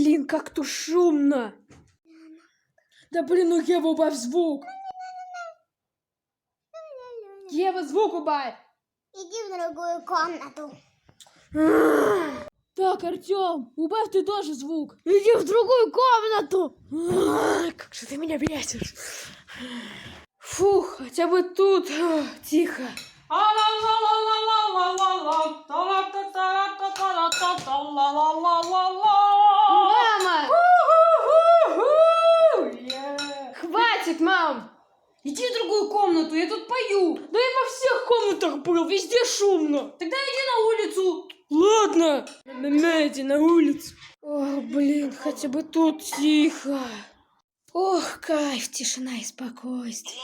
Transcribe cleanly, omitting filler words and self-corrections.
блин, как тут шумно. Да блин, ну Ева, убавь звук. Ева, звук убавь. Иди в другую комнату. Так, Артём, убавь ты тоже звук. Иди в другую комнату. Как же ты меня бесишь. Фух, хотя бы тут тихо. Мама! Хватит, мам! Иди в другую комнату, я тут пою. Да я во всех комнатах был, везде шумно. Тогда иди на улицу. Ладно, иди на улицу. Ох, блин, хотя бы тут тихо. Ох, кайф, тишина и спокойствие.